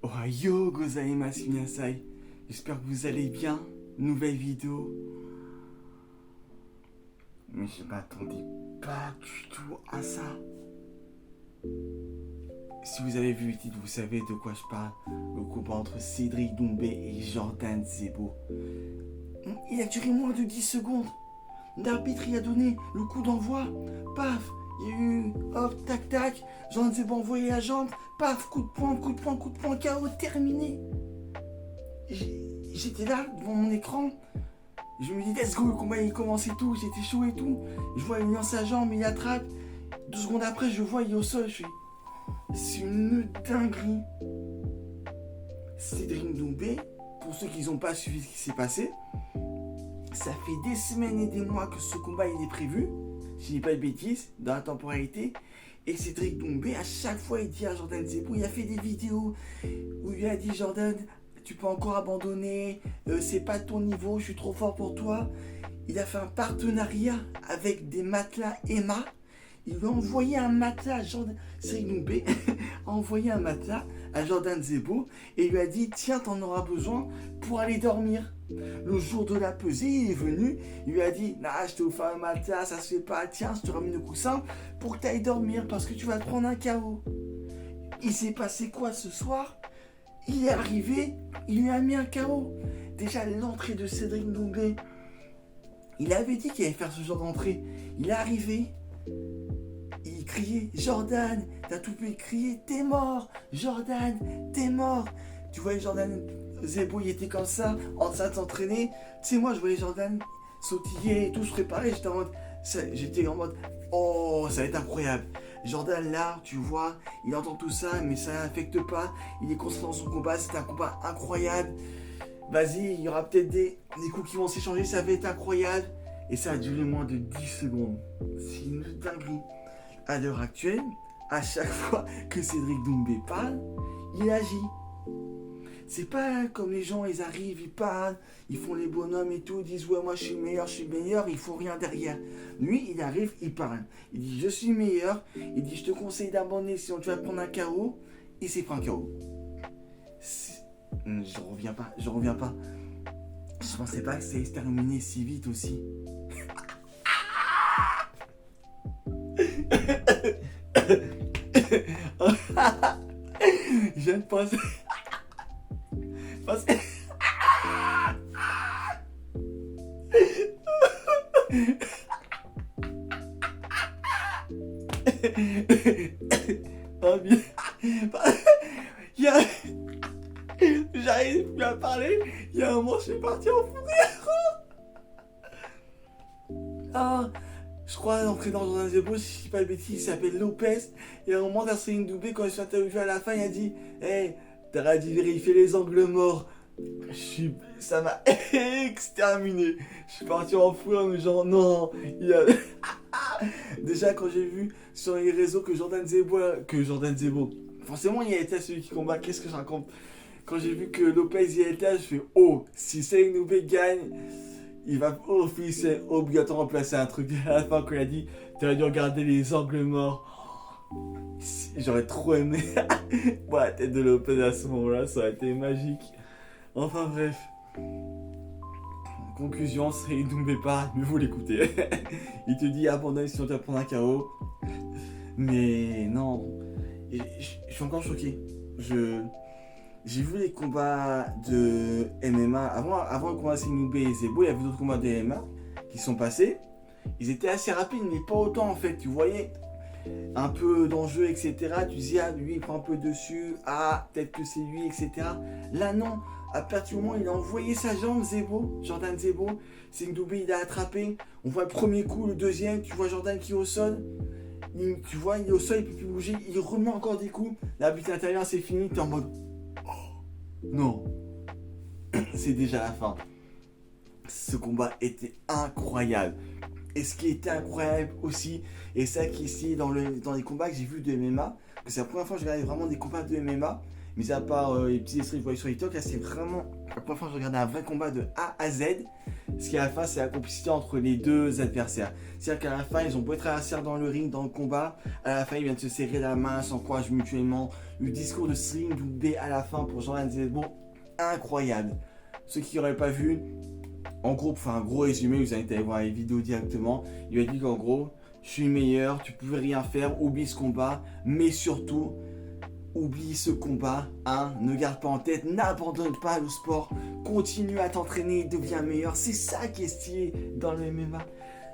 Ohayo gozaimasu minasai. J'espère que vous allez bien. Nouvelle vidéo. Mais je m'attendais pas du tout à ça. Si vous avez vu le titre, vous savez de quoi je parle. Le combat entre Cédric Doumbé et Jordan Zebo. Il a duré moins de 10 secondes. L'arbitre y a donné le coup d'envoi. Paf, il y a eu hop, tac, tac. Jordan Zebo a envoyé la jambe. Paf, coup de poing, coup de poing, coup de poing, KO, terminé. J'étais là devant mon écran. Je me dis, let's go, le combat il commence et tout. J'étais chaud et tout. Je vois, il lance sa jambe, il attrape. 2 secondes après, je vois, il est au sol. Je fais, c'est une dinguerie. Cédric Doumbé, pour ceux qui n'ont pas suivi ce qui s'est passé, ça fait des semaines et des mois que ce combat il est prévu, si je dis pas de bêtises, dans la temporalité. Et Cédric Doumbé, à chaque fois, il dit à Jordan Zebo, il a fait des vidéos où il lui a dit, Jordan, tu peux encore abandonner, c'est pas ton niveau, je suis trop fort pour toi. Il a fait un partenariat avec des matelas Emma. Il lui a envoyé un matelas à Jordan... Cédric Doumbé a envoyé un matelas à Jordan Zebo et lui a dit, tiens, t'en auras besoin pour aller dormir. Le jour de la pesée, il est venu, il lui a dit, nah, je t'ai offert un matelas, ça se fait pas, tiens, je te ramène le coussin pour que t'ailles dormir parce que tu vas te prendre un KO. Il s'est passé quoi ce soir? Il est arrivé, il lui a mis un KO. Déjà, l'entrée de Cédric Doumbé, il avait dit qu'il allait faire ce genre d'entrée. Il est arrivé, il criait, Jordan, t'as tout pu crier, t'es mort, Jordan, t'es mort. Tu voyais Jordan Zebo, il était comme ça, en train de s'entraîner. Tu sais, moi, je voyais Jordan sautiller et tout, se préparer. J'étais en mode, oh, ça va être incroyable. Jordan, là, tu vois, il entend tout ça, mais ça n'affecte pas. Il est concentré dans son combat, c'est un combat incroyable. Vas-y, il y aura peut-être des coups qui vont s'échanger, ça va être incroyable. Et ça a duré moins de 10 secondes. C'est une dinguerie. À l'heure actuelle, à chaque fois que Cédric Doumbé parle, il agit. C'est pas comme les gens, ils arrivent, ils parlent, ils font les bonhommes et tout, ils disent ouais moi je suis meilleur, il faut rien derrière. Lui, il arrive, il parle. Il dit je suis meilleur, il dit je te conseille d'abandonner sinon tu vas te prendre un KO. Il s'est pris un KO. Je reviens pas. Je pensais pas que ça allait se terminer si vite aussi. Je viens de penser. Oh bien. J'arrive plus à parler. Il y a un moment, je suis parti en fou rire. Ah, je crois l'entrée dans Jordan Zebo, si je dis pas de bêtises, il s'appelle Lopez. Et à un moment, dans Cédric Doumbé, quand il s'est interviewé à la fin, il a dit, hey, t'aurais dû vérifier les angles morts. Ça m'a exterminé. Je suis parti en fou, mais genre, non. Déjà, quand j'ai vu sur les réseaux que Jordan Zebo, forcément, il a été celui qui combat. Qu'est-ce que je raconte? Quand j'ai vu que Lopez y était, je fais, oh, si Cédric Doumbé gagne, il va obligatoirement placer un truc à la fin quand il a dit, t'aurais dû regarder les angles morts. J'aurais trop aimé voir la tête de Lopez à ce moment-là, ça aurait été magique. Enfin bref. Conclusion, Cédric Doumbé pas, mais vous l'écoutez. Il te dit abandonne sinon tu vas prendre un KO. Mais non. Je suis encore choqué. J'ai vu les combats de MMA. Avant le combat de Cédric Doumbé et Zebo, il y avait d'autres combats de MMA qui sont passés. Ils étaient assez rapides, mais pas autant en fait. Tu voyais un peu d'enjeu, etc. Tu disais, ah, lui, il prend un peu dessus. Ah, peut-être que c'est lui, etc. Là, non. À partir du moment où il a envoyé sa jambe, Jordan Zebo, Cédric Doumbé, il a attrapé. On voit le premier coup, le deuxième. Tu vois Jordan qui est au sol. Tu vois, il est au sol, il peut plus bouger. Il remet encore des coups. La butte intérieure, c'est fini. T'es en mode... Non, c'est déjà la fin. Ce combat était incroyable. Et ce qui était incroyable aussi, et ça qui est dans les combats que j'ai vus de MMA, que c'est la première fois que je regardais vraiment des combats de MMA, mis à part les petits extraits que je voyais sur TikTok, là c'est vraiment la première fois que je regardais un vrai combat de A à Z. Ce qui à la fin, c'est la complicité entre les deux adversaires. C'est-à-dire qu'à la fin, ils ont beau être adversaires dans le ring, dans le combat, à la fin, ils viennent se serrer la main, s'encouragent mutuellement. Le discours de Céline Doumbé à la fin pour Jordan Zebo, incroyable. Ceux qui n'auraient pas vu, en gros, pour faire un gros résumé, vous allez aller voir les vidéos directement. Il a dit qu'en gros, je suis meilleur, tu pouvais rien faire, oublie ce combat, mais surtout, oublie ce combat, hein, ne garde pas en tête, n'abandonne pas le sport, continue à t'entraîner, deviens meilleur. C'est ça qui est stylé dans le MMA.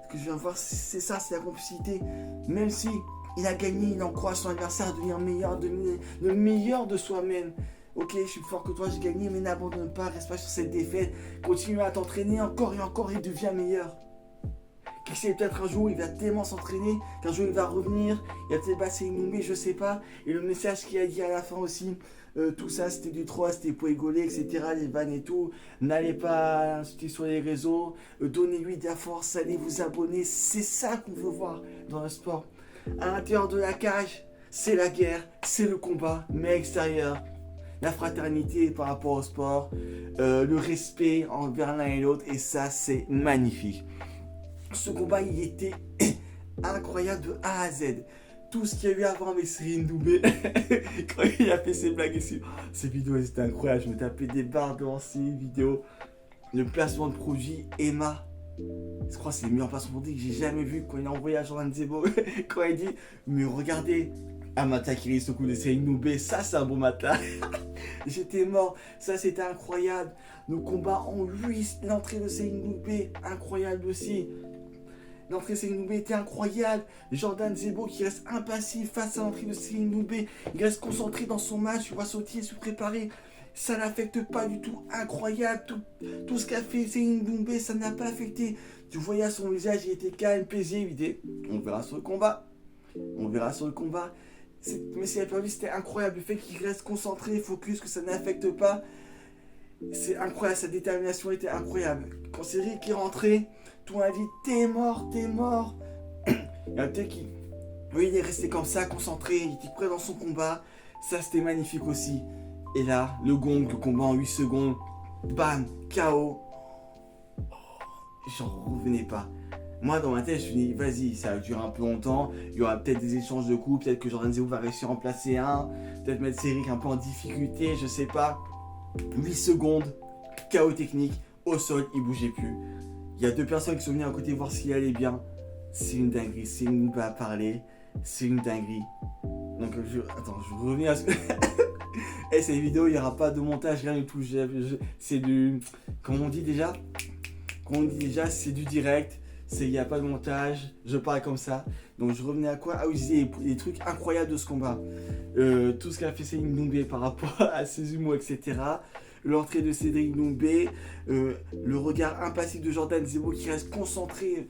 Ce que je viens de voir, c'est ça, c'est la complicité. Même si il a gagné, il encourage son adversaire à devenir meilleur, devenir le meilleur de soi-même. Ok, je suis plus fort que toi, j'ai gagné, mais n'abandonne pas, reste pas sur cette défaite. Continue à t'entraîner encore et deviens meilleur. Qui sait, peut-être un jour il va tellement s'entraîner qu'un jour il va revenir, il va peut-être passer innommé, je sais pas. Et le message qu'il a dit à la fin aussi, tout ça c'était du troll, c'était pour rigoler, etc. Les vannes et tout. N'allez pas insulter sur les réseaux, donnez-lui de la force, allez vous abonner. C'est ça qu'on veut voir dans le sport. À l'intérieur de la cage, c'est la guerre, c'est le combat, mais à l'extérieur, la fraternité par rapport au sport, le respect envers l'un et l'autre, et ça c'est magnifique. Ce combat, il était incroyable de A à Z. Tout ce qu'il y a eu avant avec Céline Doumbé, quand il a fait ses blagues ici, ces vidéos c'était incroyable. Je me tapais des barres devant ces vidéos. Le placement de produit Emma, je crois que c'est le meilleur placement de produit que j'ai jamais vu quand il a envoyé à Jordan Zebo. Quand il dit, mais regardez, Amata qui risque au coup de Céline Doumbé, ça c'est un bon matin. J'étais mort, ça c'était incroyable. Nos combats en 8, l'entrée de Céline Doumbé, incroyable aussi. L'entrée de Céline Doumbé était incroyable. Jordan Zebo qui reste impassif face à l'entrée de Céline Doumbé. Il reste concentré dans son match, il va sauter, se préparer. Ça n'affecte pas du tout. Incroyable. Tout ce qu'a fait Céline Doumbé, ça n'a pas affecté. Tu voyais à son visage, il était calme, paisible. On verra sur le combat. On verra sur le combat. Mais si elle n'a pas vu, c'était incroyable. Le fait qu'il reste concentré, focus, que ça n'affecte pas. C'est incroyable. Sa détermination était incroyable. Quand c'est Rick qui est rentré, tout le monde a dit t'es mort, t'es mort. Il y a peut-être qui. Oui, il est resté comme ça, concentré, il était prêt dans son combat. Ça, c'était magnifique aussi. Et là, le gong, le combat en 8 secondes. Bam, KO. J'en revenais pas. Moi, dans ma tête, je me dis, vas-y, ça va durer un peu longtemps. Il y aura peut-être des échanges de coups. Peut-être que Jordan Zebo va réussir à en placer un. Peut-être mettre Cédric un peu en difficulté, je sais pas. 8 secondes, KO technique. Au sol, il bougeait plus. Il y a deux personnes qui sont venues à côté voir s'il allait bien. C'est une dinguerie. Céline va parler. C'est une dinguerie. Donc, je reviens à ce. Et cette vidéo, il n'y aura pas de montage, rien du tout. C'est du. Comment on dit déjà c'est du direct. Il n'y a pas de montage. Je parle comme ça. Donc, je revenais à quoi? Ah oui, je disais les trucs incroyables de ce combat. Tout ce qu'a fait Céline Doumbé par rapport à ses humours, etc. L'entrée de Cédric Doumbé, le regard impassible de Jordan Zebo qui reste concentré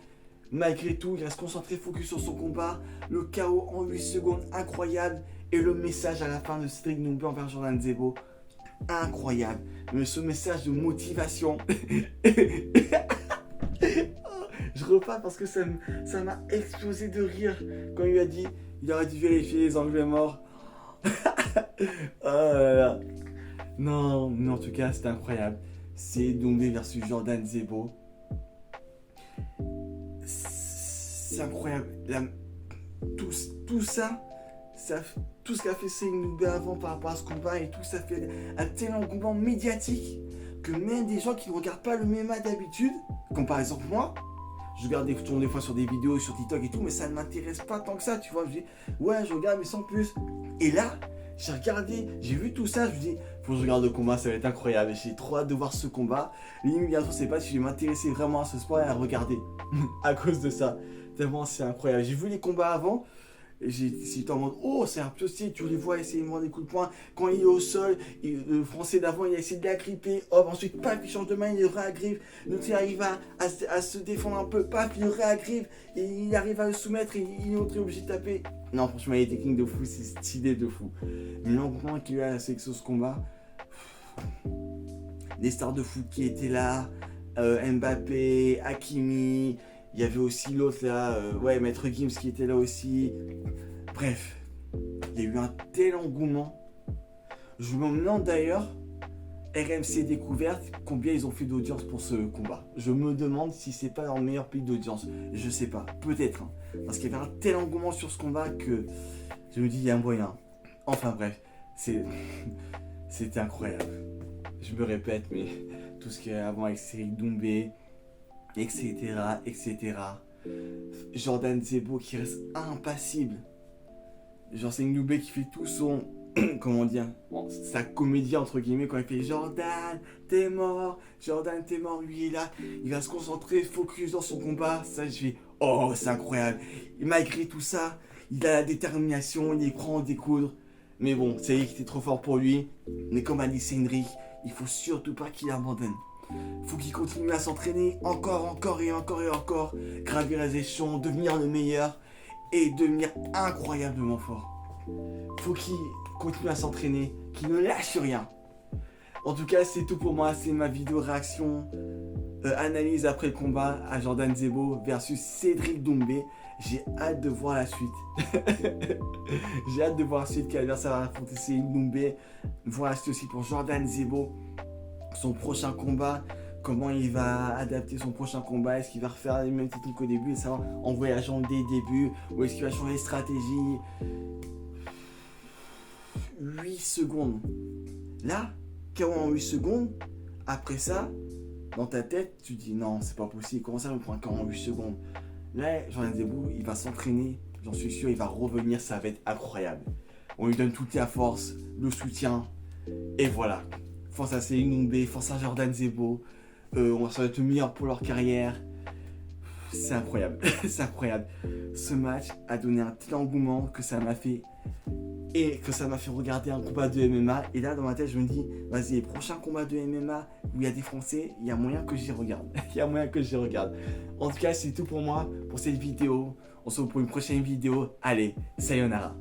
malgré tout, il reste concentré, focus sur son combat, le KO en 8 secondes, incroyable, et le message à la fin de Cédric Doumbé envers Jordan Zebo, incroyable, mais ce message de motivation, je repars parce que ça m'a explosé de rire quand il a dit, il aurait dû vérifier les angles morts, oh là là. Non, mais en tout cas, c'était incroyable. C'est Doumbé versus Jordan Zebo. C'est incroyable. Tout ça, tout ce qu'a fait Céline Doumbé avant par rapport à ce combat et tout, ça fait un tel engouement médiatique que même des gens qui ne regardent pas le MMA d'habitude, comme par exemple moi, je regarde des fois sur des vidéos sur TikTok et tout, mais ça ne m'intéresse pas tant que ça, tu vois. Je dis, ouais, je regarde, mais sans plus. Et là, j'ai regardé, j'ai vu tout ça, je me dis, faut que je regarde le combat, ça va être incroyable. J'ai trop hâte de voir ce combat. Limite, bientôt, je sais pas si je vais m'intéresser vraiment à ce sport et à regarder à cause de ça. Tellement c'est incroyable. J'ai vu les combats avant. J'étais en mode, oh, c'est un peu stylé, tu les vois essayer de prendre des coups de poing. Quand il est au sol, le français d'avant, il a essayé de l'agripper. Hop, ensuite, paf, il change de main, il le réagrippe. Donc, il arrive à se défendre un peu, paf, il le réagrippe. Et il arrive à le soumettre et il est obligé de taper. Non, franchement, il y a des techniques de fou, c'est stylé de fou. Mais l'engouement qu'il y a à la sélection de ce combat, les stars de foot qui étaient là, Mbappé, Hakimi. Il y avait aussi l'autre là, Maître Gims qui était là aussi. Bref, il y a eu un tel engouement. Je me demande d'ailleurs, RMC Découverte, combien ils ont fait d'audience pour ce combat. Je me demande si c'est pas leur meilleur pic d'audience. Je sais pas, peut-être. Hein. Parce qu'il y avait un tel engouement sur ce combat que je me dis, il y a un moyen. Enfin bref, c'était incroyable. Je me répète, mais tout ce qu'il y a avant avec Cédric Doumbé, etc., etc. Jordan Zebo qui reste impassible. Genre c'est Doumbé qui fait tout son... comment dire, sa comédie entre guillemets quand il fait Jordan, t'es mort, lui il est là, il va se concentrer, focus dans son combat, ça je fais, oh c'est incroyable, et malgré tout ça, il a la détermination, il est prêt à en découdre, mais bon, c'est lui qui était trop fort pour lui, mais comme a dit Cédric, il faut surtout pas qu'il abandonne. Faut qu'il continue à s'entraîner encore et encore, gravir les échelons, devenir le meilleur et devenir incroyablement fort. Faut qu'il continue à s'entraîner, qu'il ne lâche rien. En tout cas, c'est tout pour moi. C'est ma vidéo réaction, analyse après le combat à Jordan Zebo versus Cédric Doumbé. J'ai hâte de voir la suite. J'ai hâte de voir la suite quel adversaire va affronter Cédric Doumbé. Voir la suite aussi pour Jordan Zebo. Son prochain combat. Comment il va adapter son prochain combat. Est-ce qu'il va refaire les mêmes techniques au début, ça, en voyageant dès le début, ou est-ce qu'il va changer de stratégie. 8 secondes. Là, KO en 8 secondes, après ça, dans ta tête, tu dis non, c'est pas possible. Comment ça me prend un KO en 8 secondes? Là, Jordan Zebo, il va s'entraîner, j'en suis sûr, il va revenir, ça va être incroyable. On lui donne toute la force, le soutien, et voilà. Force à Cédric Doumbé, force à Jordan Zebo. On va être le meilleur pour leur carrière. C'est incroyable, c'est incroyable. Ce match a donné un tel engouement que ça m'a fait regarder un combat de MMA. Et là, dans ma tête, je me dis, vas-y, les prochains combats de MMA où il y a des Français, il y a moyen que j'y regarde. Il y a moyen que j'y regarde. En tout cas, c'est tout pour moi, pour cette vidéo. On se retrouve pour une prochaine vidéo. Allez, sayonara.